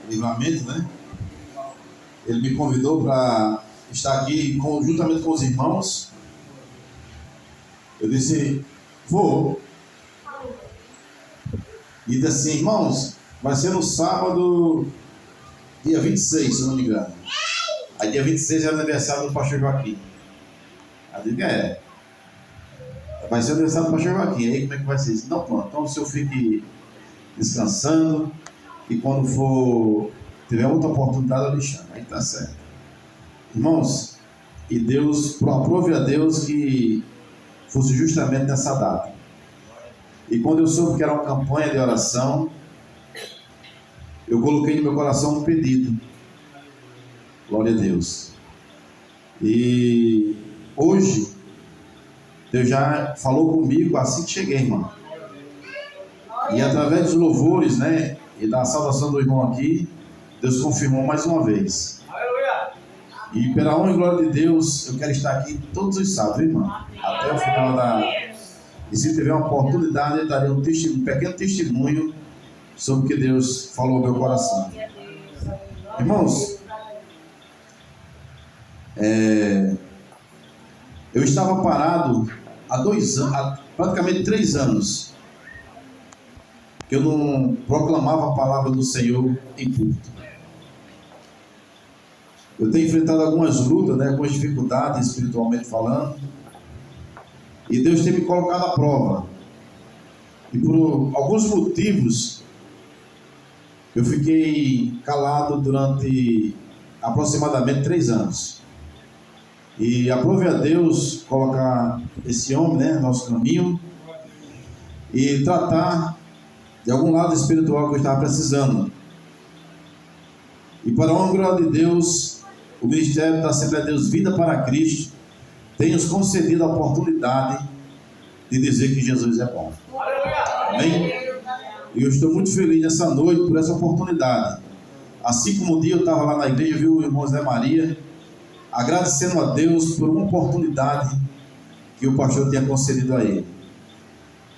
Livramento, né? Ele me convidou para estar aqui juntamente com os irmãos. Eu disse, vou. E disse assim, irmãos, vai ser no sábado, dia 26, se não me engano. Aí dia 26 é o aniversário do pastor Joaquim. Aí eu digo, vai ser o aniversário do pastor Joaquim. Aí como é que vai ser isso? Não, pronto, então o senhor fique descansando e quando for tiver outra oportunidade eu lhe chamo. Aí tá certo. Irmãos, e Deus, aprove a Deus que fosse justamente nessa data. E quando eu soube que era uma campanha de oração, eu coloquei no meu coração um pedido. Glória a Deus. E hoje, Deus já falou comigo assim que cheguei, irmão. E através dos louvores, né, e da salvação do irmão aqui, Deus confirmou mais uma vez. E pela honra e glória de Deus, eu quero estar aqui todos os sábados, irmão. Até o final da... E se tiver uma oportunidade, eu darei um pequeno testemunho sobre o que Deus falou ao meu coração. Irmãos, eu estava parado há praticamente 3 anos, que eu não proclamava a palavra do Senhor em público. Eu tenho enfrentado algumas lutas, né, algumas dificuldades espiritualmente falando, e Deus tem me colocado à prova. E por alguns motivos, eu fiquei calado durante aproximadamente 3 anos. E aprove a Deus colocar esse homem, né, no nosso caminho e tratar de algum lado espiritual que eu estava precisando. E para a honra de Deus, o Ministério da Assembleia de Deus Vida para Cristo tem nos concedido a oportunidade de dizer que Jesus é bom. Amém? E eu estou muito feliz nessa noite por essa oportunidade. Assim como um dia eu estava lá na igreja, viu o irmão Zé Maria, agradecendo a Deus por uma oportunidade que o pastor tinha concedido a ele.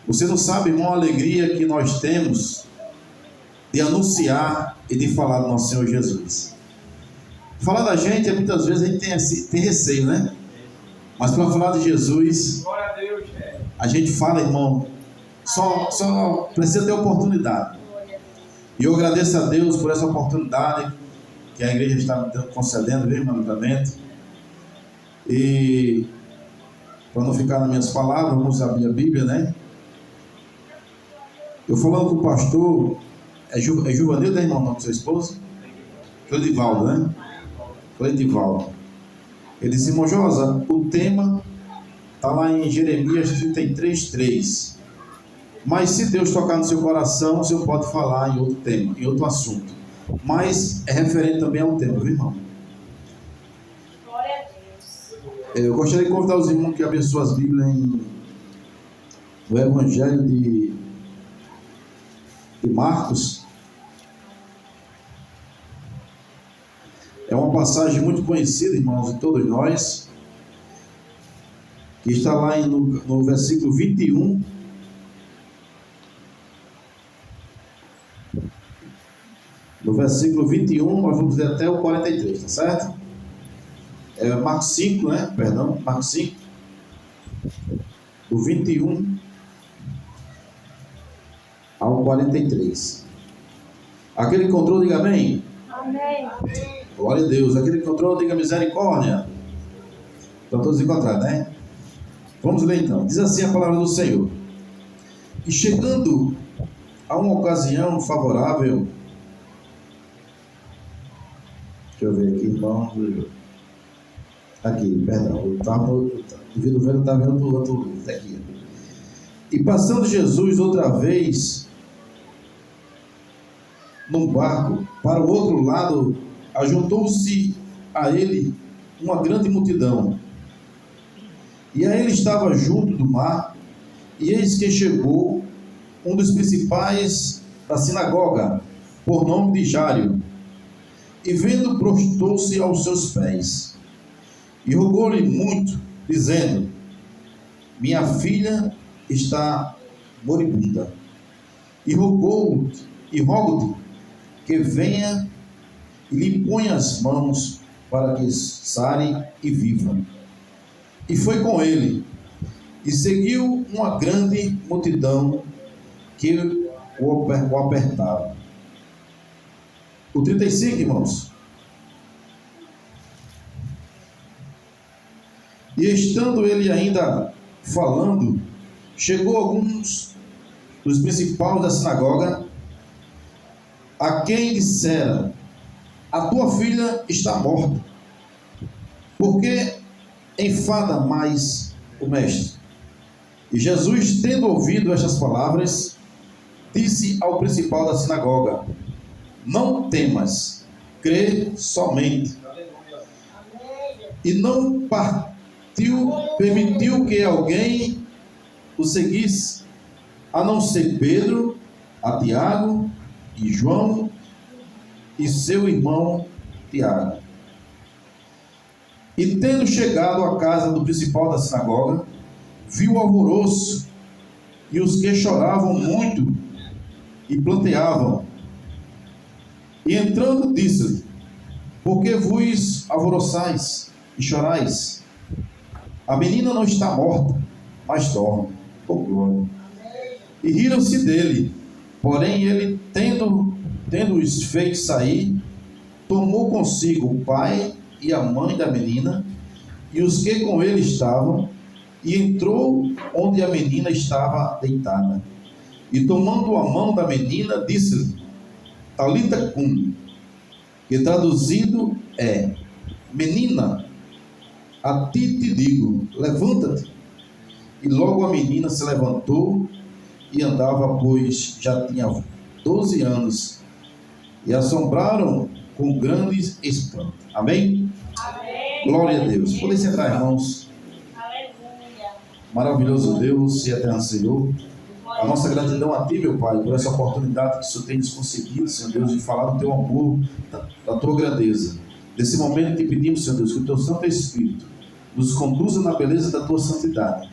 Você não sabe, irmão, a alegria que nós temos de anunciar e de falar do nosso Senhor Jesus. Falar da gente, muitas vezes a gente tem receio, né? Mas para falar de Jesus, a gente fala, irmão, só precisa ter oportunidade. E eu agradeço a Deus por essa oportunidade que a igreja está me concedendo, viu, irmão, livramento. E para não ficar nas minhas palavras, vamos abrir a Bíblia, né? Eu falando com o pastor, é Juvanildo, né, irmão, o nome do seu esposo? Cleidivaldo, né? Cleidivaldo. Ele disse, irmão Josa, o tema está lá em Jeremias 33:3. Mas se Deus tocar no seu coração, o senhor pode falar em outro tema, em outro assunto. Mas é referente também ao tema, viu, irmão? Glória a Deus. Eu gostaria de convidar os irmãos que abençoem as Bíblias no Evangelho de Marcos. É uma passagem muito conhecida, irmãos, de todos nós, que está lá no versículo 21. No versículo 21, nós vamos ler até o 43, tá certo? É Marcos 5, né? Perdão, Marcos 5, do 21 ao 43. Aquele que encontrou, diga amém. Amém. Glória a Deus. Aquele que encontrou, diga misericórdia. Estão todos encontrados, né? Vamos ler então. Diz assim a palavra do Senhor. E chegando a uma ocasião favorável, deixa eu ver aqui, irmão. Aqui, perdão. Devido ao vento, eu estava vendo outro livro. Aqui. E passando Jesus outra vez num barco para o outro lado, ajuntou-se a ele uma grande multidão. E a ele estava junto do mar, e eis que chegou um dos principais da sinagoga, por nome de Jário, e vendo, prostrou-se aos seus pés, e rogou-lhe muito, dizendo: minha filha está moribunda, e rogo-te que venha e lhe ponha as mãos para que sare e viva. E foi com ele, e seguiu uma grande multidão que o apertava. O 35, irmãos. E estando ele ainda falando, chegou alguns dos principais da sinagoga, a quem dissera: a tua filha está morta, por que enfada mais o mestre? E Jesus, tendo ouvido estas palavras, disse ao principal da sinagoga: não temas, crê somente. E não permitiu que alguém o seguisse, a não ser Pedro, a Tiago e João e seu irmão Tiago. E tendo chegado à casa do principal da sinagoga, viu o alvoroço e os que choravam muito e planteavam. E entrando disse-lhe: por que vos alvoroçais e chorais? A menina não está morta, mas dorme. Oh, glória. E riram-se dele. Porém ele, tendo-os feito sair, tomou consigo o pai e a mãe da menina e os que com ele estavam, e entrou onde a menina estava deitada. E tomando a mão da menina, disse-lhe: Talita cum, que traduzido é: menina, a ti te digo, levanta-te. E logo a menina se levantou e andava, pois já tinha 12 anos, e assombraram com grande espanto. Amém? Amém. Glória a Deus. Podem sentar, irmãos. Aleluia. Maravilhoso Deus e eterno Senhor, a nossa gratidão a Ti, meu Pai, por essa oportunidade que o Senhor tem nos concedido, Senhor Deus, de falar do Teu amor, da Tua grandeza. Nesse momento te pedimos, Senhor Deus, que o Teu Santo Espírito nos conduza na beleza da Tua santidade,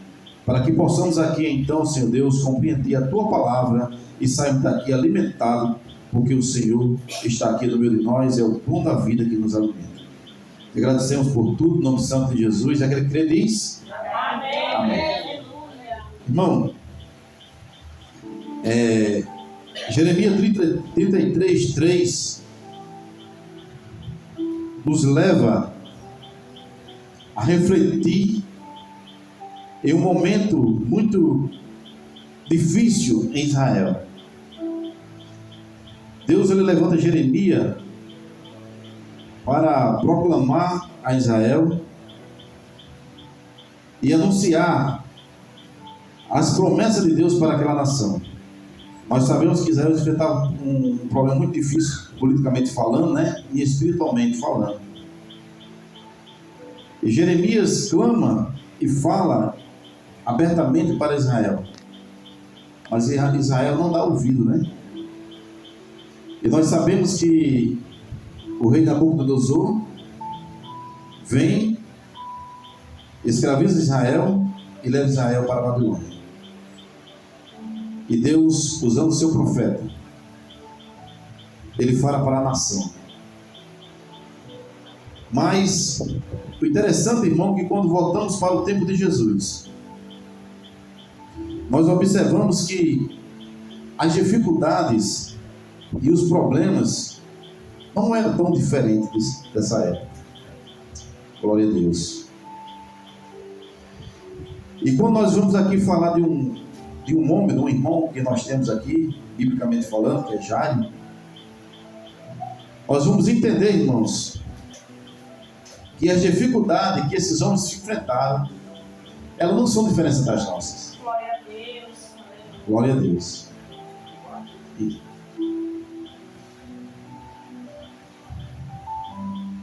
para que possamos aqui então, Senhor Deus, compreender a Tua palavra e sairmos daqui alimentados, porque o Senhor está aqui no meio de nós, é o pão da vida que nos alimenta. Te agradecemos por tudo, em nome santo de Jesus. Já que ele crê, diz: Amém. Amém. Aleluia. Irmão, Jeremias 33, 3 nos leva a refletir em um momento muito difícil em Israel. Deus ele levanta Jeremias para proclamar a Israel e anunciar as promessas de Deus para aquela nação. Nós sabemos que Israel enfrentava um problema muito difícil, politicamente falando, né? E espiritualmente falando. E Jeremias clama e fala abertamente para Israel. Mas Israel não dá ouvido, né? E nós sabemos que o rei Nabucodonosor vem, escraviza Israel e leva Israel para a Babilônia. E Deus, usando o seu profeta, ele fala para a nação. Mas o interessante, irmão, é que quando voltamos para o tempo de Jesus, nós observamos que as dificuldades e os problemas não eram tão diferentes dessa época. Glória a Deus. E quando nós vamos aqui falar de um homem, de um irmão que nós temos aqui, biblicamente falando, que é Jairo, nós vamos entender, irmãos, que as dificuldades que esses homens enfrentaram, elas não são diferentes das nossas. Glória a Deus. Glória a Deus.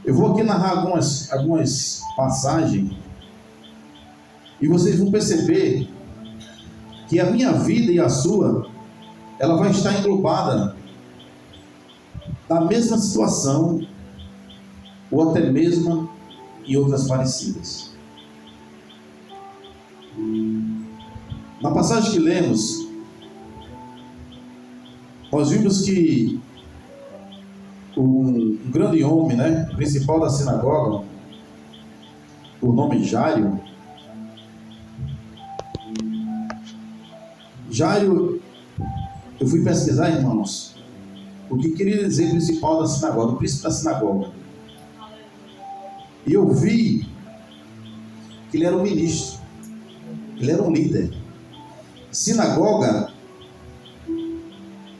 Eu vou aqui narrar algumas passagens e vocês vão perceber que a minha vida e a sua, ela vai estar englobada na mesma situação ou até mesmo em outras parecidas. Na passagem que lemos, nós vimos que um grande homem, né? Principal da sinagoga, por nome Jairo. Jairo, eu fui pesquisar, irmãos, o que queria dizer principal da sinagoga, o príncipe da sinagoga. E eu vi que ele era um ministro, ele era um líder. Sinagoga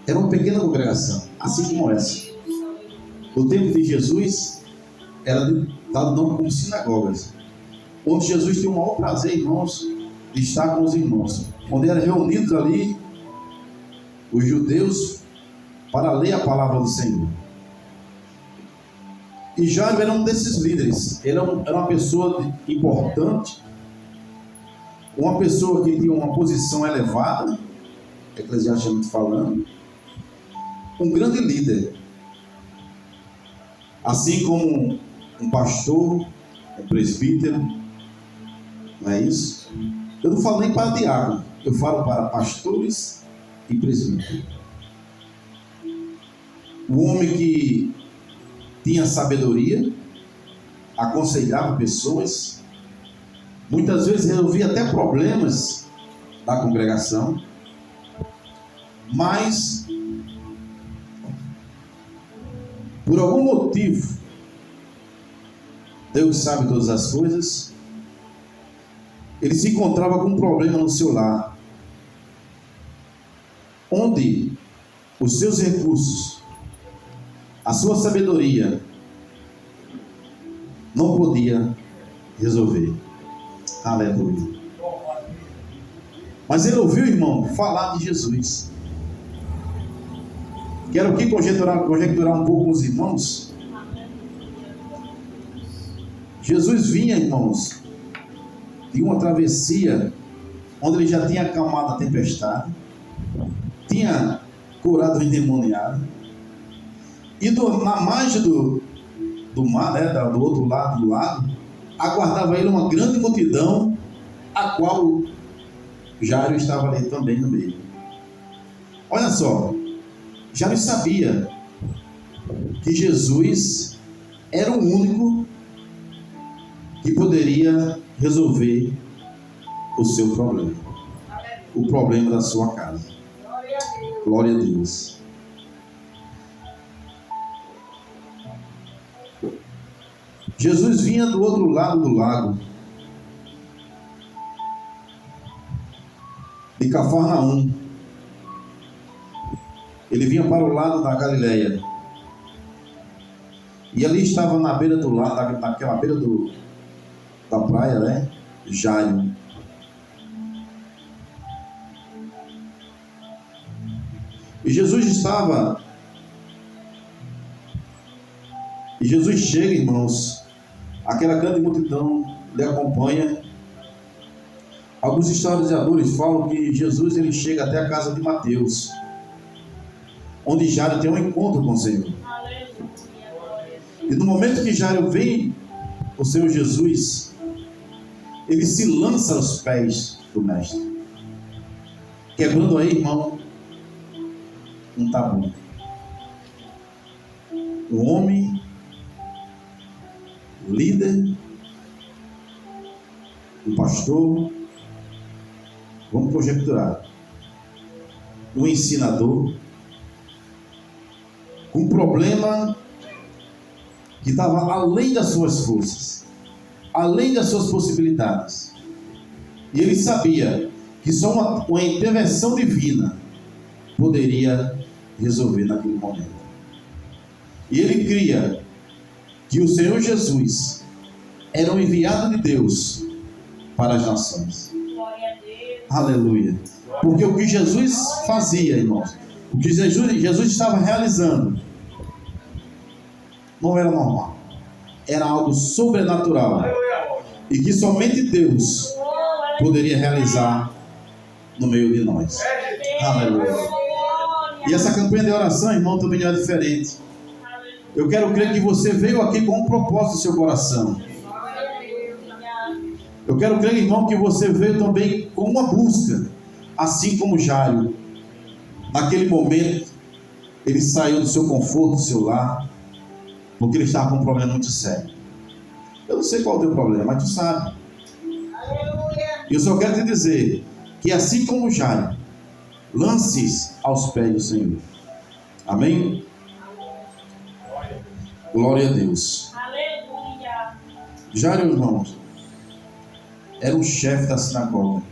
era uma pequena congregação, assim como essa. No tempo de Jesus, era dado nome como sinagogas, onde Jesus tinha o maior prazer, irmãos, de estar com os irmãos, onde eram reunidos ali os judeus para ler a palavra do Senhor. E Jairo era um desses líderes. Ele era uma pessoa importante, uma pessoa que tinha uma posição elevada, eclesiasticamente falando, um grande líder, assim como um pastor, um presbítero, não é isso? Eu não falo nem para diácono, eu falo para pastores e presbíteros. O homem que tinha sabedoria, aconselhava pessoas, muitas vezes resolvia até problemas da congregação, mas por algum motivo, Deus sabe todas as coisas, ele se encontrava com um problema no seu lar, onde os seus recursos, a sua sabedoria não podia resolver. Aleluia. Mas ele ouviu, irmão, falar de Jesus. Quero aqui conjecturar um pouco com os irmãos. Jesus vinha, irmãos, de uma travessia onde ele já tinha acalmado a tempestade, tinha curado o endemoniado, e na margem do mar, né, do outro lado do lago, aguardava ele uma grande multidão, a qual Jairo estava ali também no meio. Olha só, Jairo sabia que Jesus era o único que poderia resolver o seu problema, o problema da sua casa. Glória a Deus. Jesus vinha do outro lado do lago, de Cafarnaum. Ele vinha para o lado da Galileia. E ali estava na beira do lado, naquela beira da praia, né? Jairo. E Jesus chega, irmãos, aquela grande multidão lhe acompanha. Alguns historiadores falam que Jesus ele chega até a casa de Mateus, onde Jairo tem um encontro com o Senhor. E no momento que Jairo vê o Senhor Jesus, ele se lança aos pés do Mestre, quebrando aí, irmão, um tabu. Um homem líder, um pastor, vamos conjecturar, um ensinador, com um problema que estava além das suas forças, além das suas possibilidades. E ele sabia que só uma intervenção divina poderia resolver naquele momento. E ele cria que o Senhor Jesus era um enviado de Deus para as nações. Aleluia. Porque o que Jesus fazia, irmãos, o que Jesus estava realizando, não era normal, era algo sobrenatural, e que somente Deus poderia realizar no meio de nós. Aleluia. E essa campanha de oração, irmão, também é diferente. Eu quero crer que você veio aqui com um propósito no seu coração. Eu quero crer, irmão, que você veio também com uma busca, assim como Jairo. Naquele momento, ele saiu do seu conforto, do seu lar, porque ele estava com um problema muito sério. Eu não sei qual é o teu problema, mas tu sabe. Aleluia. E eu só quero te dizer que assim como Jairo, lance-se aos pés do Senhor. Amém? Glória a Deus. Aleluia. Jairo, irmãos, era um chefe da sinagoga,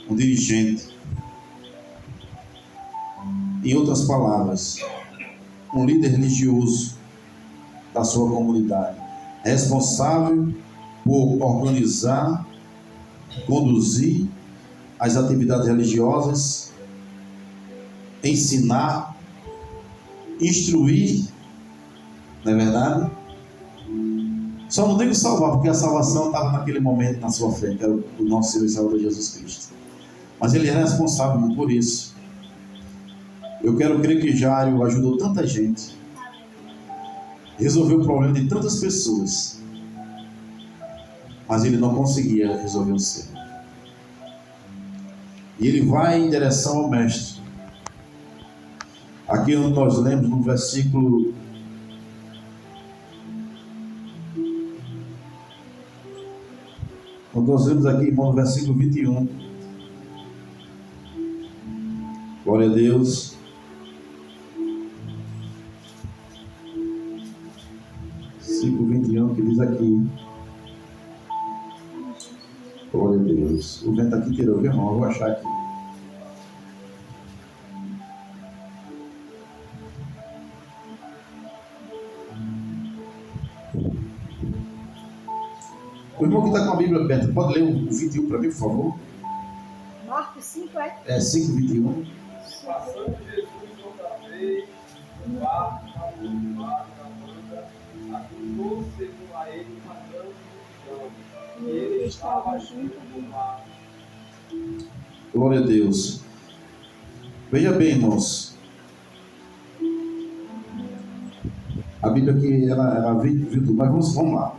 um dirigente. Em outras palavras, um líder religioso da sua comunidade, responsável por organizar, conduzir as atividades religiosas, ensinar, instruir, não é verdade? Só não digo salvar, porque a salvação estava naquele momento na sua frente, era o nosso Senhor e Salvador Jesus Cristo. Mas ele era responsável por isso. Eu quero crer que Jairo ajudou tanta gente, resolveu o problema de tantas pessoas, mas ele não conseguia resolver o seu. E ele vai em direção ao mestre. Aqui onde nós lemos no versículo irmão, no versículo 21. Glória a Deus. Versículo 21 que diz aqui. Glória a Deus. O vento aqui tirou, viu, irmão? Eu vou achar aqui. O irmão que está com a Bíblia aberta, pode ler o 21 para mim, por favor? Marcos 5, é? É 5:21. Passando Jesus outra vez, no barco, na banda, acusou-se a ele uma grande multidão, e ele estava junto do mar. Glória a Deus. Veja bem, irmãos. A Bíblia aqui, ela viu tudo, mas vamos lá.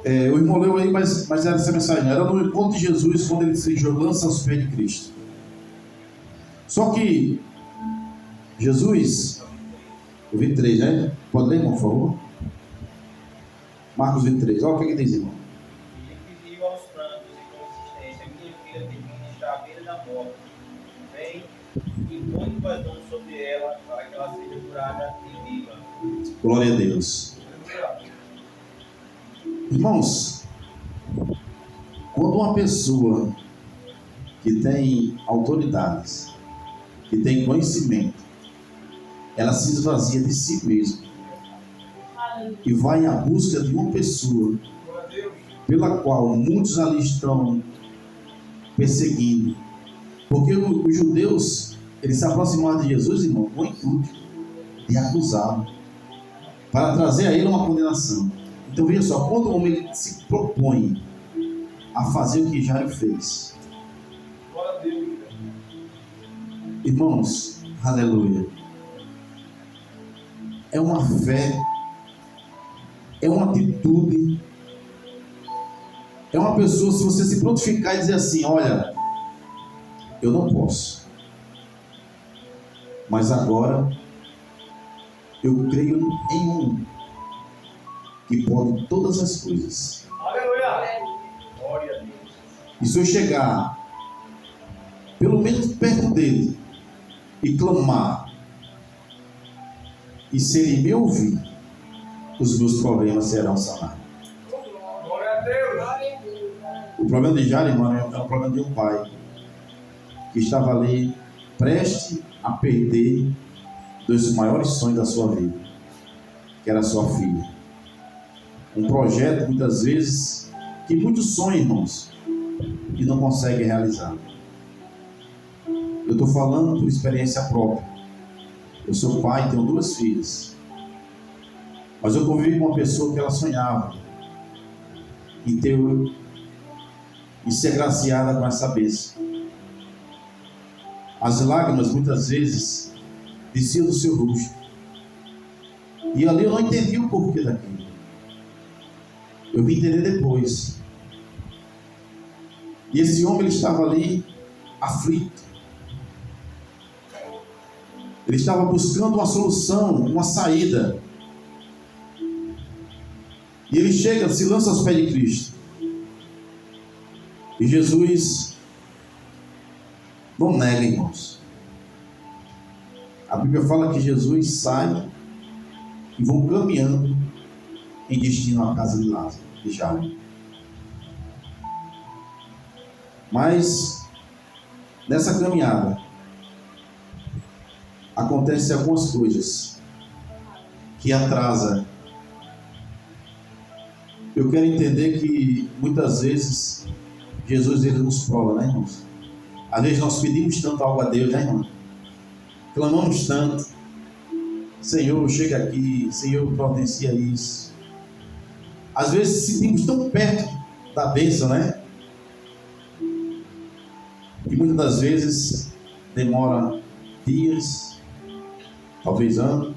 O irmão leu aí, mas era essa mensagem. Era no encontro de Jesus, quando ele se lança aos pés de Cristo. Só que Jesus, o 23, né? Pode ler, irmão, por favor? Marcos 23. Olha o que diz, irmão. E pediu aos prantos e com insistência: minha filha termina está à beira da morte. Vem e põe tuas mãos sobre ela, para que ela seja curada e viva. Glória a Deus. Irmãos, quando uma pessoa que tem autoridades, que tem conhecimento, ela se esvazia de si mesma e vai à busca de uma pessoa pela qual muitos ali estão perseguindo, porque os judeus, eles se aproximaram de Jesus, irmão, com o intuito de acusá-lo, para trazer a ele uma condenação. Então veja só, quando o homem se propõe a fazer o que Jairo fez, irmãos, aleluia, é uma fé, é uma atitude, é uma pessoa, se você se prontificar e dizer assim: olha, eu não posso, mas agora eu creio em um que pode todas as coisas. Aleluia! Glória a Deus. E se eu chegar pelo menos perto dele e clamar, e se ele me ouvir, os meus problemas serão sanados. Glória a Deus. O problema de Jairo, irmão, é o problema de um pai que estava ali prestes a perder dos maiores sonhos da sua vida, que era a sua filha. Um projeto, muitas vezes, que muitos sonham, irmãos, e não conseguem realizar. Eu estou falando por experiência própria. Eu sou pai, tenho 2 filhas. Mas eu convivi com uma pessoa que ela sonhava em ser agraciada com essa bênção. As lágrimas, muitas vezes, desciam do seu rosto. E ali eu não entendi o porquê daquilo. Eu vim entender depois. E esse homem, ele estava ali aflito. Ele estava buscando uma solução, uma saída. E ele chega, se lança aos pés de Cristo. E Jesus não nega, irmãos. A Bíblia fala que Jesus sai e vão caminhando em destino à casa de Lázaro, de Jairo. Mas nessa caminhada acontecem algumas coisas que atrasam. Eu quero entender que muitas vezes Jesus ele nos prova, né, irmãos? Às vezes nós pedimos tanto algo a Deus, né, irmão? Clamamos tanto. Senhor, chega aqui. Senhor, providencia isso. Às vezes sentimos tão perto da bênção, né? E muitas das vezes demora dias, talvez anos.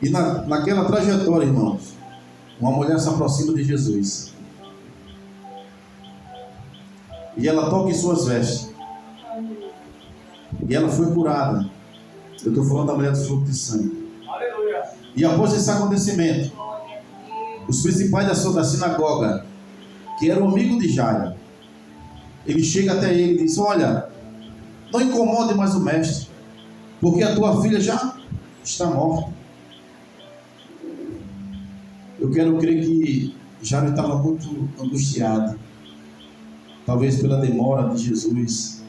E naquela trajetória, irmãos, uma mulher se aproxima de Jesus. E ela toca em suas vestes. E ela foi curada. Eu estou falando da mulher do fluxo de sangue. Aleluia. E após esse acontecimento, os principais da sinagoga, que eram amigos de Jairo, ele chega até ele e diz: olha, não incomode mais o mestre, porque a tua filha já está morta. Eu quero crer que Jairo estava muito angustiado, talvez pela demora de Jesus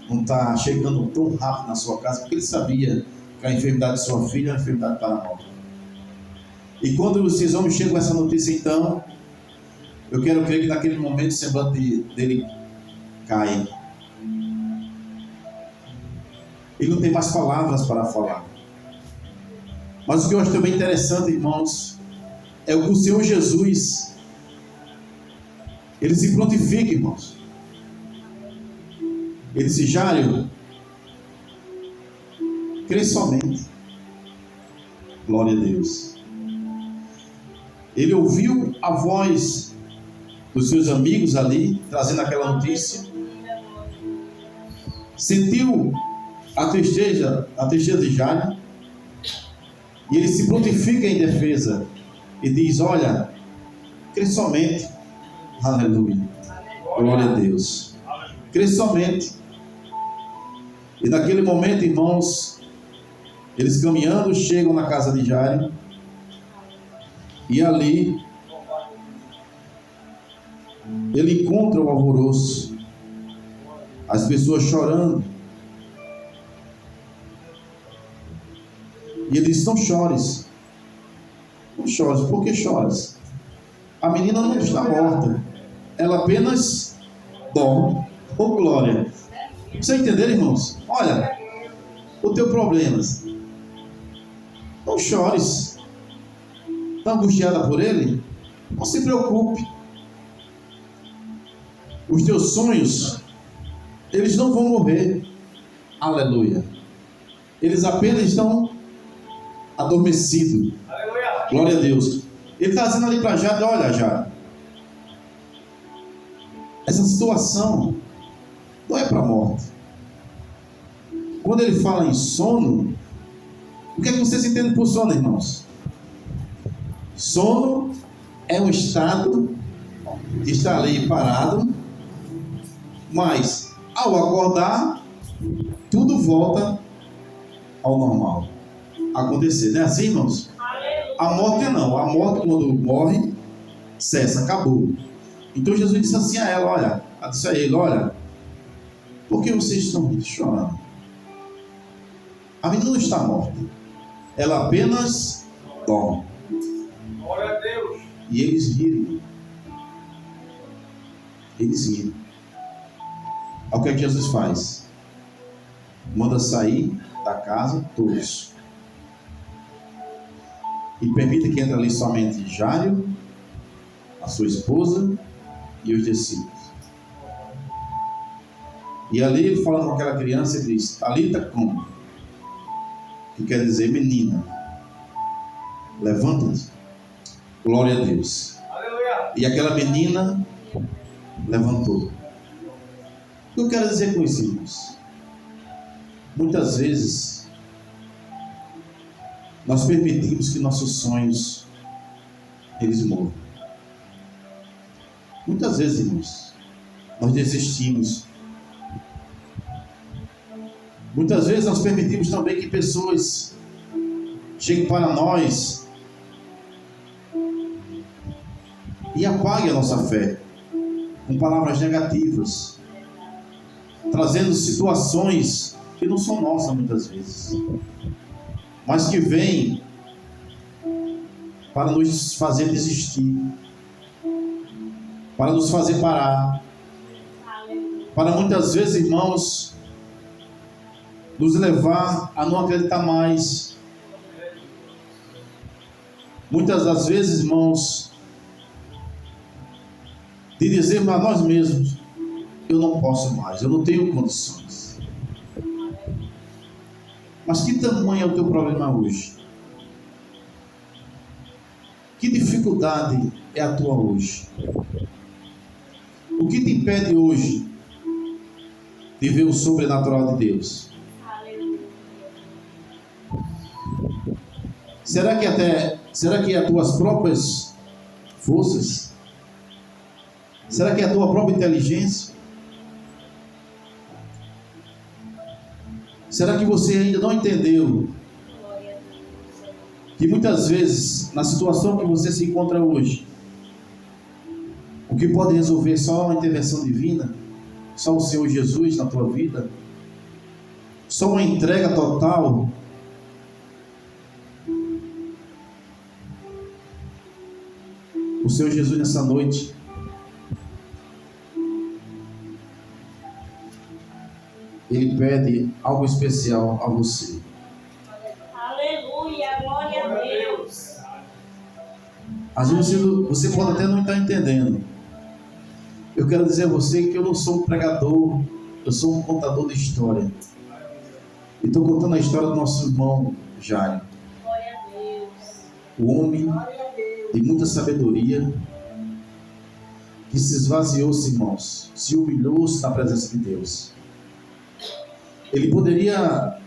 não estar chegando tão rápido na sua casa, porque ele sabia que a enfermidade de sua filha é uma enfermidade para a morte. E quando esses homens chegam com essa notícia, então, eu quero crer que naquele momento o semblante dele cai. Ele não tem mais palavras para falar. Mas o que eu acho também interessante, irmãos, é o que o Senhor Jesus, ele se prontifica, irmãos. Ele disse: Jairo, crê somente. Glória a Deus. Ele ouviu a voz dos seus amigos ali, trazendo aquela notícia. Sentiu a tristeza de Jairo. E ele se prontifica em defesa. E diz: olha, crê somente. Aleluia. Glória a Deus. Crê somente. E naquele momento, irmãos, eles caminhando chegam na casa de Jairo. E ali ele encontra o alvoroço, as pessoas chorando. E ele diz: não chores. Não chores. Por que choras? A menina não está morta. Ela apenas dorme. Oh, glória. Vocês entenderam, irmãos? Olha, o teu problema. Não chores. Está angustiada por ele? Não se preocupe. Os teus sonhos, eles não vão morrer. Aleluia. Eles apenas estão adormecidos. Aleluia. Glória a Deus. Ele está dizendo ali para Jairo: olha, Jairo, essa situação não é para a morte. Quando ele fala em sono, o que é que vocês entendem por sono, irmãos? Sono é um estado que está ali parado, mas ao acordar, tudo volta ao normal acontecer. Não é assim, irmãos? A morte não. A morte, quando morre, cessa, acabou. Então Jesus disse assim a ela: olha, disse a ele: olha, por que vocês estão chorando? A menina não está morta. Ela apenas dorme. Glória a Deus. E eles riram. Eles riram. Olha o que é que Jesus faz. Manda sair da casa todos. E permite que entre ali somente Jairo, a sua esposa e os discípulos. E ali ele fala com aquela criança e diz: Talita cum, que quer dizer menina, levanta-te. Glória a Deus. Aleluia. E aquela menina levantou. O que eu quero dizer com isso, irmãos? muitas vezes nós permitimos que nossos sonhos eles morram. Muitas vezes, irmãos, nós desistimos. Muitas vezes nós permitimos também que pessoas cheguem para nós e apaguem a nossa fé com palavras negativas, trazendo situações que não são nossas muitas vezes, mas que vêm para nos fazer desistir, para nos fazer parar, para muitas vezes, irmãos, nos levar a não acreditar mais. Muitas das vezes, irmãos, de dizermos a nós mesmos: eu não posso mais, eu não tenho condições. Mas que tamanho é o teu problema hoje? Que dificuldade é a tua hoje? O que te impede hoje de ver o sobrenatural de Deus? Será que é as tuas próprias forças? Será que é a tua própria inteligência? Será que você ainda não entendeu que muitas vezes, na situação que você se encontra hoje, o que pode resolver só uma intervenção divina, só o Senhor Jesus na tua vida, só uma entrega total? O Senhor Jesus nessa noite Ele pede algo especial a você. Aleluia, glória a Deus. Às vezes você pode até não estar entendendo. Eu quero dizer a você que eu não sou um pregador, eu sou um contador de história. E estou contando a história do nosso irmão Jairo. Glória a Deus. O homem de muita sabedoria, que se esvaziou-se, irmãos, se humilhou-se na presença de Deus. Ele poderia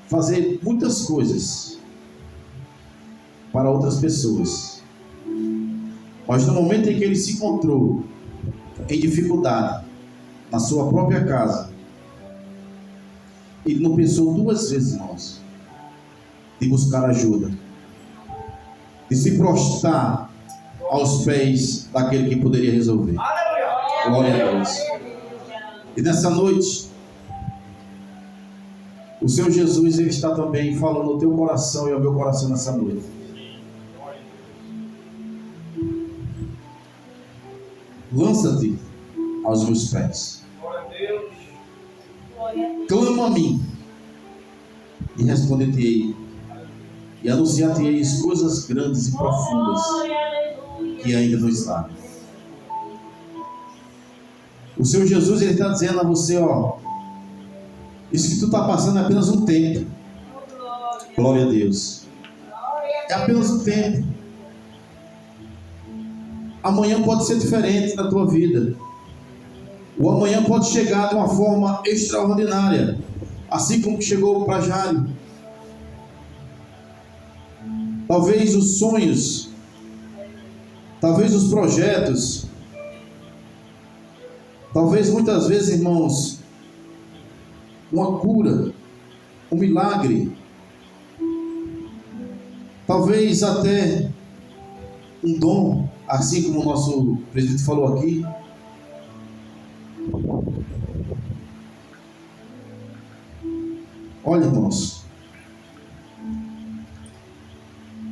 fazer muitas coisas para outras pessoas, mas no momento em que ele se encontrou em dificuldade na sua própria casa, ele não pensou duas vezes, irmãos, de buscar ajuda, de se prostrar aos pés daquele que poderia resolver. Glória a Deus. E nessa noite, o Senhor Jesus, Ele está também falando ao teu coração e ao meu coração nessa noite. Lança-te aos meus pés. Clama a mim e responder-te-ei, e anunciar-te-ei coisas grandes e profundas que ainda não sabes. O Senhor Jesus, Ele está dizendo a você, ó, isso que tu está passando é apenas um tempo. Glória a Deus. É apenas um tempo. Amanhã pode ser diferente na tua vida. O amanhã pode chegar de uma forma extraordinária, assim como chegou para Jairo. Talvez os sonhos, talvez os projetos, talvez muitas vezes, irmãos, uma cura, um milagre, talvez até um dom, assim como o nosso presidente falou aqui. Olha, irmãos,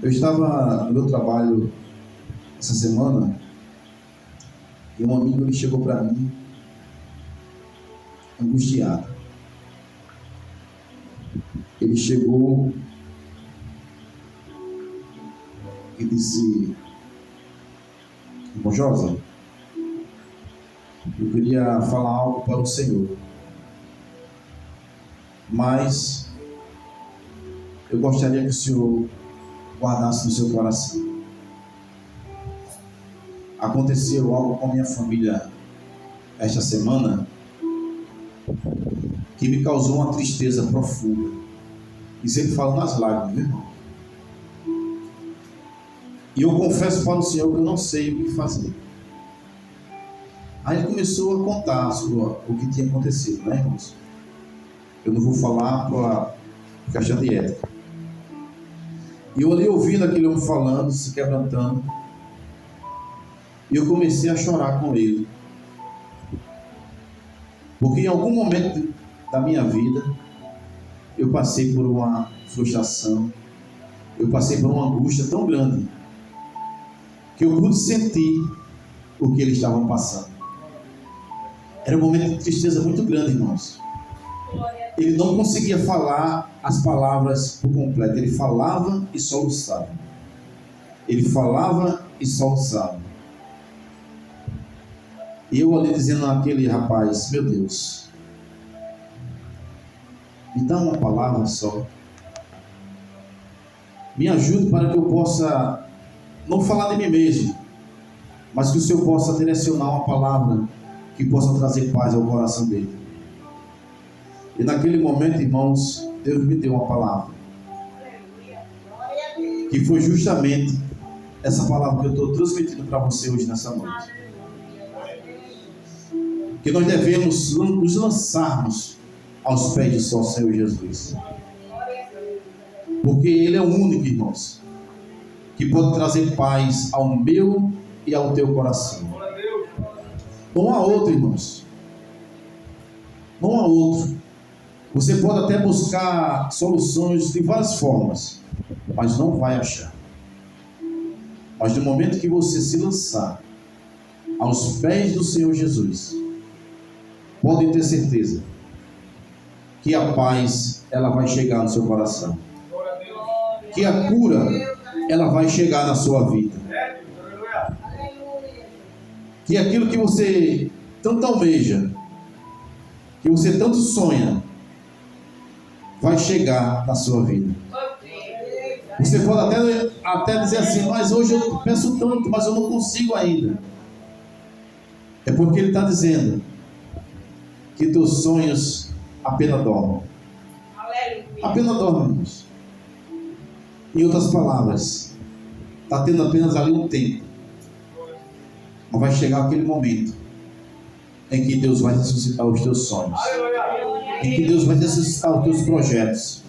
eu estava no meu trabalho essa semana e um amigo ele chegou para mim angustiado. Ele chegou e disse: irmão Josa, eu queria falar algo para o Senhor, mas eu gostaria que o Senhor guardasse no seu coração. Aconteceu algo com a minha família esta semana que me causou uma tristeza profunda. Isso ele fala nas lágrimas, meu irmão. E eu confesso para o Senhor que eu não sei o que fazer. Aí ele começou a contar sobre o que tinha acontecido, né, irmãos? Eu não vou falar para questão de ética. E eu ali ouvindo aquele homem falando, se quebrantando, e eu comecei a chorar com ele. Porque em algum momento da minha vida, eu passei por uma frustração, eu passei por uma angústia tão grande, que eu pude sentir o que eles estavam passando. Era um momento de tristeza muito grande, irmãos. Ele não conseguia falar as palavras por completo. Ele falava e soluçava. Ele falava e soluçava. E eu ali dizendo àquele rapaz: meu Deus, me dá uma palavra só. Me ajude para que eu possa não falar de mim mesmo, mas que o Senhor possa direcionar uma palavra que possa trazer paz ao coração dele. E naquele momento, irmãos, Deus me deu uma palavra, que foi justamente essa palavra que eu estou transmitindo para você hoje nessa noite. Que nós devemos nos lançarmos aos pés de só Senhor Jesus, porque Ele é o único, irmãos, que pode trazer paz ao meu e ao teu coração. Não há outro, irmãos. Não há outro. Você pode até buscar soluções de várias formas, mas não vai achar. Mas no momento que você se lançar aos pés do Senhor Jesus, podem ter certeza que a paz, ela vai chegar no seu coração. Que a cura, ela vai chegar na sua vida. Que aquilo que você tanto almeja, que você tanto sonha, vai chegar na sua vida. Você pode até dizer assim: mas hoje eu peço tanto, mas eu não consigo ainda. É porque Ele está dizendo que teus sonhos apenas dormem. Apenas dormem, irmãos. Em outras palavras, está tendo apenas ali um tempo. Mas vai chegar aquele momento em que Deus vai ressuscitar os teus sonhos, em que Deus vai ressuscitar os teus projetos,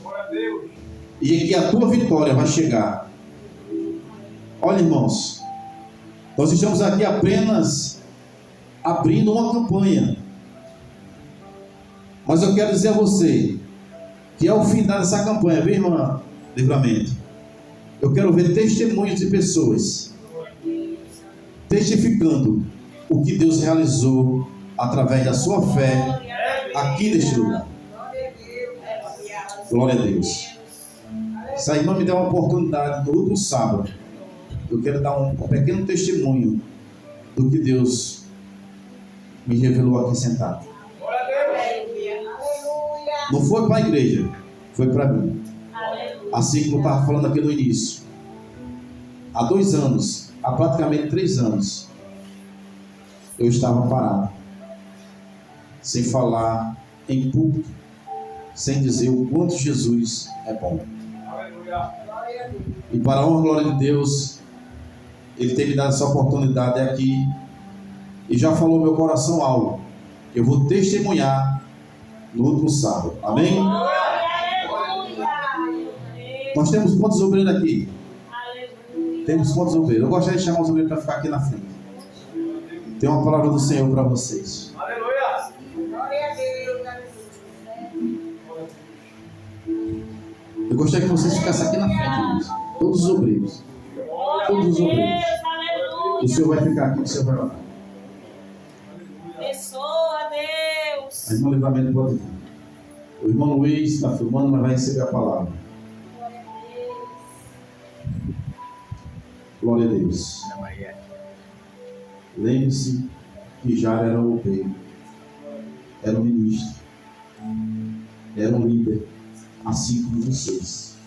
e em que a tua vitória vai chegar. Olha, irmãos, nós estamos aqui apenas abrindo uma campanha, mas eu quero dizer a você que ao final dessa campanha, viu, irmã Livramento, eu quero ver testemunhos de pessoas testificando o que Deus realizou através da sua fé aqui neste lugar. Glória a Deus. Se a irmã me der uma oportunidade no último sábado, eu quero dar um pequeno testemunho do que Deus me revelou aqui sentado. Não foi para a igreja, foi para mim. Assim como eu estava falando aqui no início. Há 2 anos, há praticamente 3 anos, eu estava parado, sem falar em público, sem dizer o quanto Jesus é bom. E para a honra e glória de Deus, Ele tem me dado essa oportunidade aqui, e já falou meu coração algo. Eu vou testemunhar no último sábado. Amém? Nós temos quantos obreiros aqui? Temos quantos obreiros? Eu gostaria de chamar os obreiros para ficar aqui na frente. Tem uma palavra do Senhor para vocês. Eu gostaria que vocês ficassem aqui na frente, irmãos. Todos os obreiros. Todos os obreiros. O Senhor vai ficar aqui, o Senhor vai orar. Abençoa, Deus. A irmã Livramento pode vir. O irmão Luiz está filmando, mas vai receber a palavra. Glória a Deus. Lembre-se que já era um obreiro, era um ministro, era um líder, assim como vocês.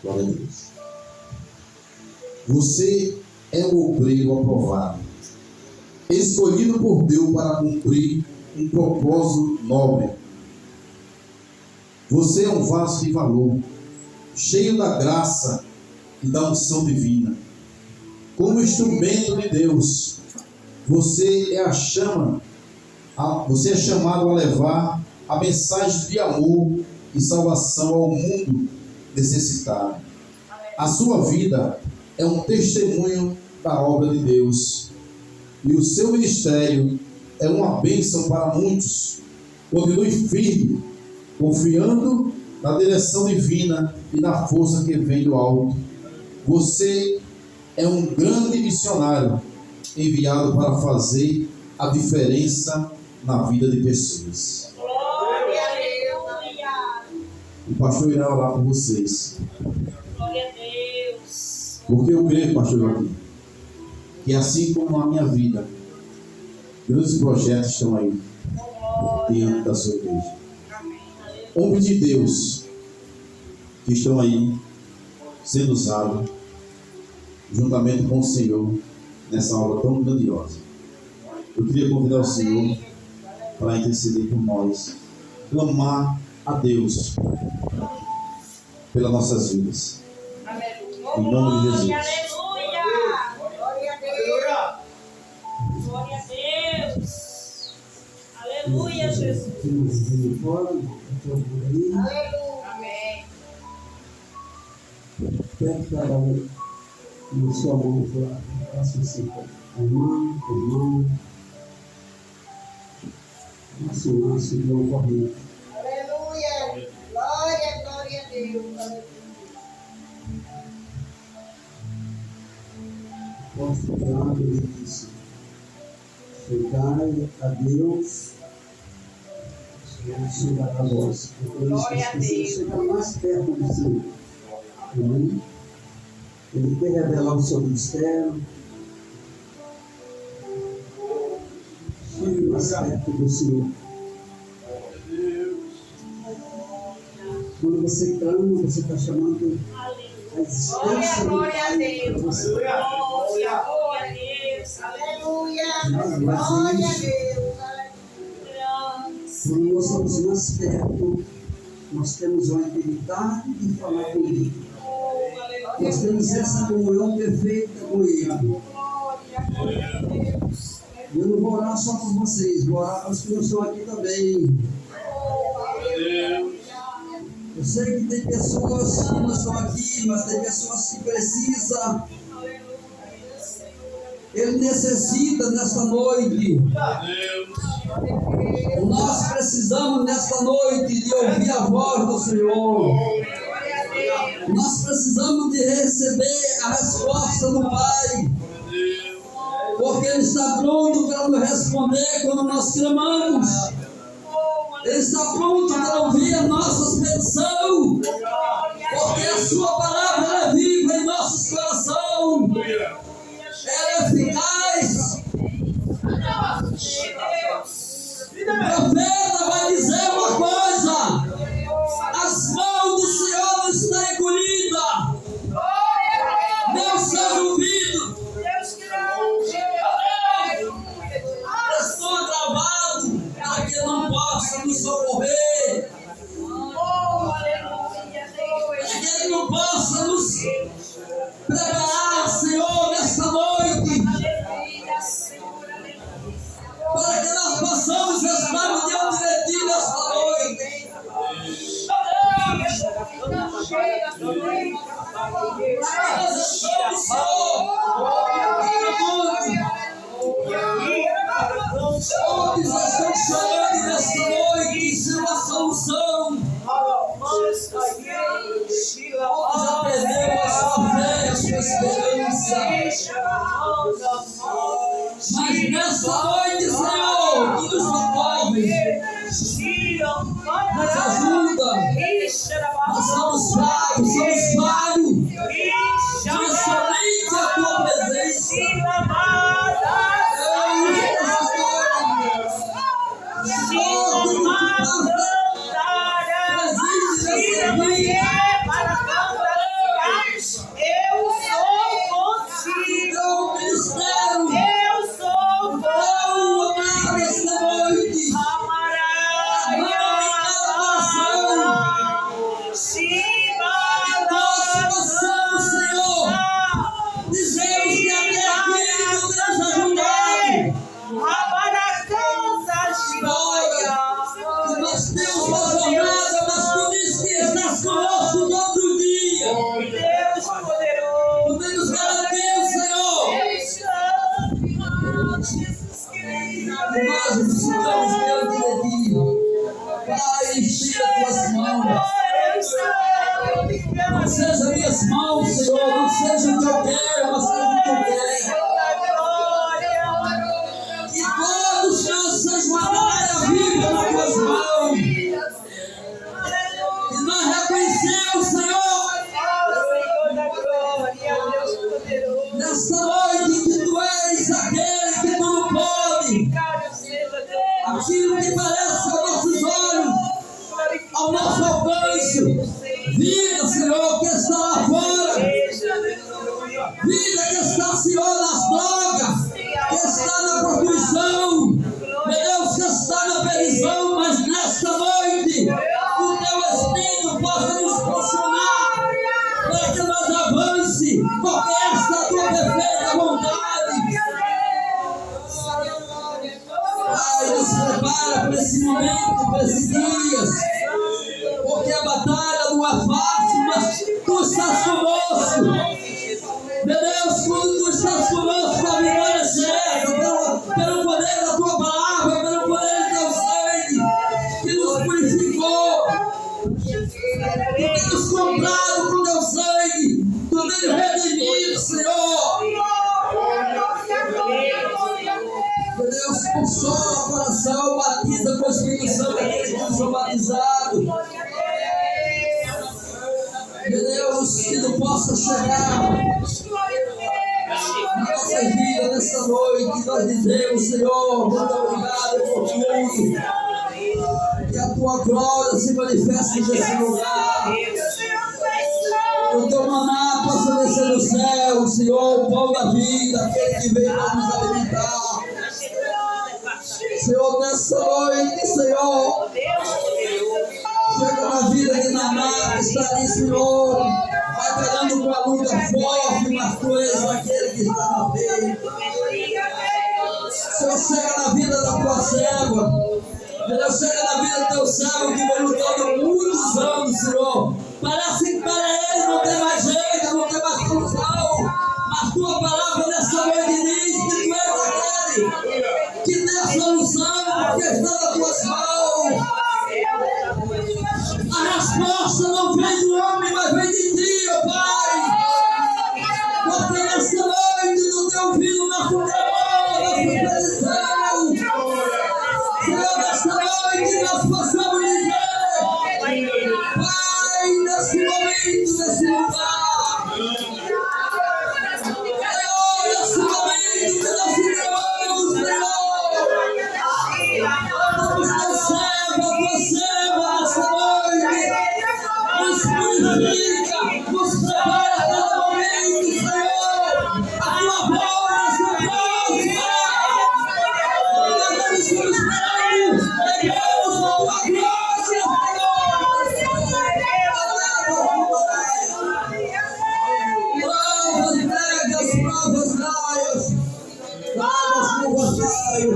Glória a Deus. Você é um obreiro aprovado, escolhido por Deus para cumprir um propósito nobre. Você é um vaso de valor, cheio da graça e da unção divina. Como instrumento de Deus, você é você é chamado a levar a mensagem de amor e salvação ao mundo necessitado. A sua vida é um testemunho da obra de Deus, e o seu ministério é uma bênção para muitos. Continue firme, confiando na direção divina e na força que vem do alto. Você é um grande missionário enviado para fazer a diferença na vida de pessoas. Glória a Deus. O pastor irá orar por vocês, Glória a Deus. porque eu creio, pastor Joaquim, que assim como na minha vida, grandes projetos estão aí diante da sua igreja. Homens de Deus que estão aí sendo usados juntamente com o Senhor nessa obra tão grandiosa. Eu queria convidar o Senhor para interceder por nós, clamar a Deus pelas nossas vidas. Em nome de Jesus. Aleluia. Glória a Deus. Glória a Deus. Aleluia, Jesus. Amém. Quero parar na sua mão e falar, faça assim, irmão, nosso irmão correndo. Aleluia. Glória, glória a Deus. Aleluia. Posso falar isso. Chegai a Deus, chegar a vós. Glória a Deus. Chegar mais perto do Senhor. Amém? Ele quer revelar o seu mistério. Chegue mais perto do Senhor. Quando você clama, você está chamando a existência do Glória a Pai Deus. para você. Glória a Deus. Aleluia. Glória a Deus. Quando nós estamos mais perto, nós temos uma intimidade de falar com Ele. Nós temos essa comunhão perfeita com Ele. Eu não vou orar só por vocês, vou orar para os que não estão aqui também. Eu sei que tem pessoas que não estão aqui, mas tem pessoas que precisam. Ele necessita nesta noite. Nós precisamos nesta noite de ouvir a voz do Senhor. Nós precisamos de receber a resposta do Pai. Porque Ele está pronto para nos responder quando nós clamamos. Ele está pronto para ouvir as nossas petições. Porque a sua palavra é viva em nossos corações. Ela é eficaz. O profeta vai dizer uma coisa: as mãos do Senhor não estão encolhidas, nem os seus ouvidos estão gravados para que não possa nos socorrer, para que Ele não possa nos preparar, Senhor, nesta noite, para que nós possamos estar diante de Ti nesta noite. Nós estamos, Senhor, todos estão chorando nesta noite, sem uma solução. Todos já perderam a sua fé, a sua esperança. Mas nesta noite, Senhor, que nos socorre, nos ajuda. Nós somos fracos, somos falhos. Mas somente a Tua presença. Não seja minhas mãos, Senhor, não seja o que eu quero, mas seja o que tu queres. Que todos os seus guardarem a vida nas tuas mãos. E nós reconhecemos, Senhor, nesta noite que tu és aquele que tudo pode. Aquilo que parece aos nossos olhos, ao nosso alcance. Vida, Senhor, que está lá fora. Vida que está, Senhor, nas drogas, que está na prostituição. Meu Deus, que está na perdição, mas nesta noite o teu Espírito possa nos funcionar para que nós avance, porque esta é a tua perfeita vontade. Pai, nos prepara para esse momento, para esses dias, porque a batalha não é fácil, mas tu estás conosco. Meu Deus, quando tu estás conosco, a vitória é certa, pelo poder da tua palavra, pelo poder do teu sangue, que nos purificou, que nos comprado com teu sangue, tu nos redimido, Senhor. Meu Deus, consola o coração, batiza com o Espírito Santo aqueles que não são batizados. Meu Deus, que tu possa chegar na nossa vida nessa noite. Nós dizemos, Senhor, muito obrigado por tudo. Que a tua glória se manifeste nesse lugar. Que o teu maná possa descer do céu, Senhor, o pão da vida, aquele que veio para nos alimentar. Senhor, nessa noite, Senhor, chega na vida de Naná, que está ali, Senhor, batalhando com a luta forte, mas tu és aquele que está na frente. Senhor, chega na vida da tua serva. Deus, chega na vida do teu servo que vem lutando muitos anos, Senhor. Parece que para ele não tem mais jeito, não tem mais solução. Mas tua palavra nessa noite diz que tu és aquele que tem a solução, porque está nas tuas mãos. A resposta não vem do homem, mas vem de ti, ó Pai. Porque nessa noite tu tem ouvido o nosso clamor, nossa petição. Senhor, nessa noite nós possamos dizer, Pai, nesse momento, nesse lugar. Senhor, nesse momento que nós te amamos, Senhor. Vamos teu servo, a tua serva nessa noite. Nos purifica, nos prepara a cada momento, Senhor. A tua voz é próxima. Nós estamos esperando, pegamos a tua glória, Senhor. Provas bregas, provas raias, provas com rosário.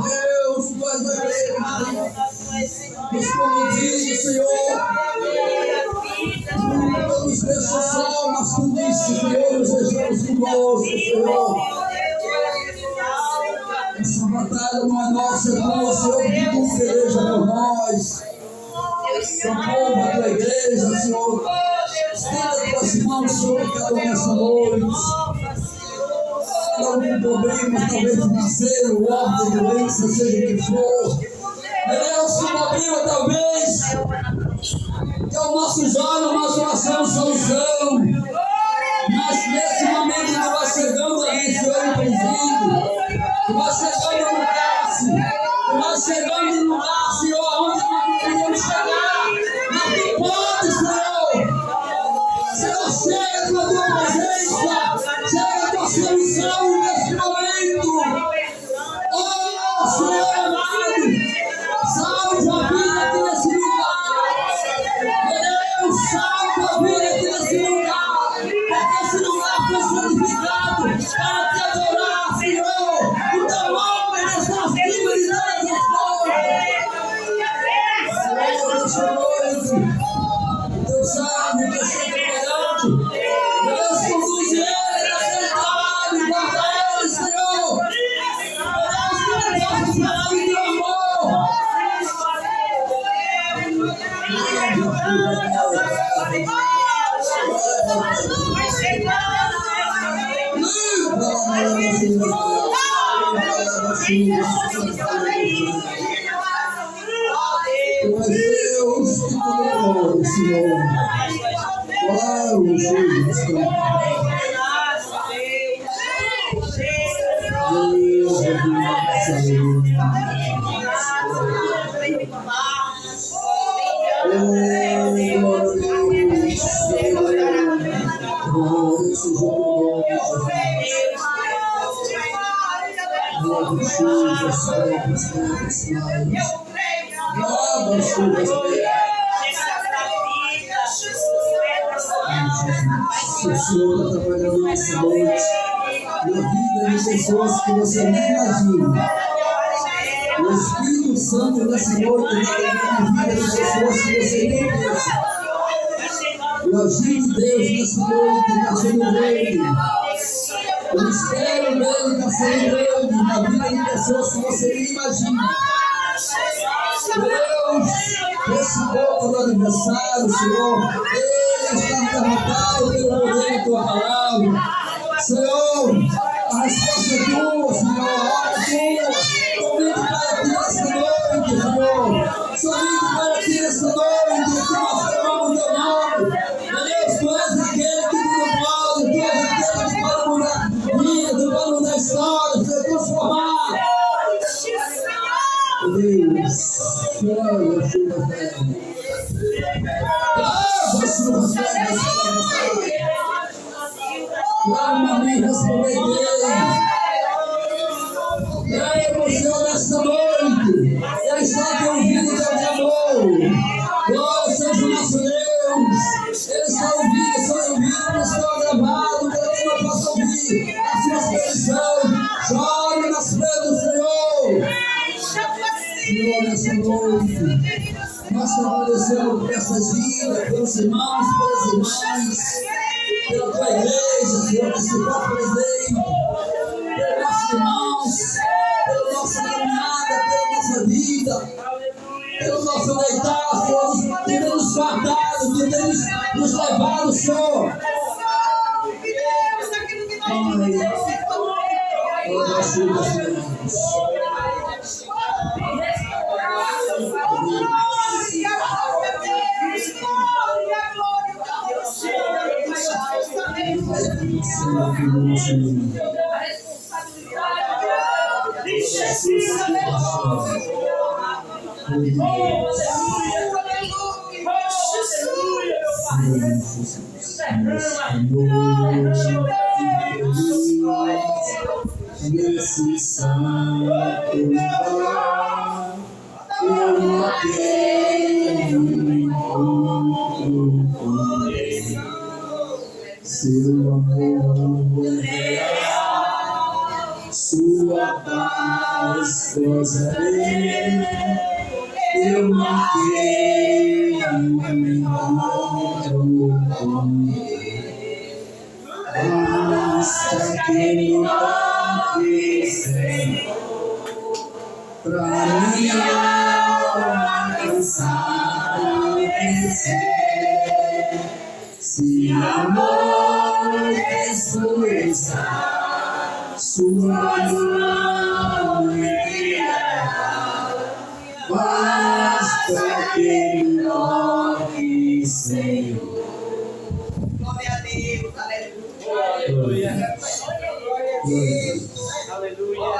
Deus, tu és aquele que nos conduziu, Senhor. Não nos deixa só, mas tu disse, Senhor, nos deixamos conosco, Senhor. Essa batalha não é nossa, é tua, Senhor, que tu peleja por nós. Socorra a tua igreja, Senhor. Estenda tuas mãos sobre cada um nessa noite. Cada um com problemas, talvez financeiro, ordem, doença, seja o que for. Meu Deus, com problema, talvez, que aos nossos olhos nós não achamos solução. Mas nesse momento nós vai chegando ali, Senhor, em presídio. Tu vai chegando no cárcere. Tu vai chegando no lugar, Senhor, onde nós não queríamos chegar. Mas tu pode, Senhor. Senhor, chega com a tua presença. Chega com a solução nesse momento. Oh, Senhor amado. Salve a vida aqui nesse lugar. Meu Deus, salve a vida aqui nesse lugar. Porque esse lugar foi santificado para te adorar, Senhor. O teu nome está acima de todas as coisas. Senhor, nessa noite, Deus sabe que está trabalhando. Deus conduz ele naquele trabalho, guarda ele, Senhor. Deus, que ele possa esperar o teu amor. Deus que tomou, Senhor. Claro, Jesus. O Senhor está trabalhando nessa noite na vida de pessoas que você nem imagina. O Espírito Santo nessa noite está trabalhando na vida de pessoas que você nem pensa. O agir de Deus nessa noite está sendo grande. O mistério dele está sendo grande na vida de pessoas que você nem imagina. Deus, esse pouco do aniversário, Senhor, Ele está derrotado pelo poder da Tua palavra. Senhor, a resposta é Tua, Senhor, a hora é Tua. Somente para Ti nesta noite, Senhor. Somente para Ti nesta noite, que nós chamamos Teu nome. Deus, Tu és aquele que tudo pode, Tu és aquele que pode mudar vida, Tu pode mudar história, Tu pode transformar. Deus, olha a chuva velha. Lava a chuva velha. Clama-me, responderei. Senhor, nesta noite, Ele está te ouvindo teu clamor. Glória seja o nosso Deus. Ele está ouvindo, não está gravado, para que não possa ouvir a sua expressão. Chore nas frentes do Senhor. Senhor, nessa noite, nós te agradecemos por essas vidas, pelos irmãos, pelas irmãs, pela tua igreja, Senhor, que se faz presente, pelos nossos irmãos, pela nossa caminhada, pela nossa vida, pelo nosso deitar, Senhor, que tem nos guardado, que tem nos levado, Senhor. Toda a chuva, Senhor. Nesse santo lugar, eu tenho encontro com Ele. Seu amor real, sua paz gozarei. Eu mantenho encontro com Ele. Basta que me toque, Senhor, pra minha alma cansada vencer. Se amor ressuscitar, suas mãos me guiará. Basta que me toque, Senhor. Glória a Deus, aleluia. Aleluia. Glória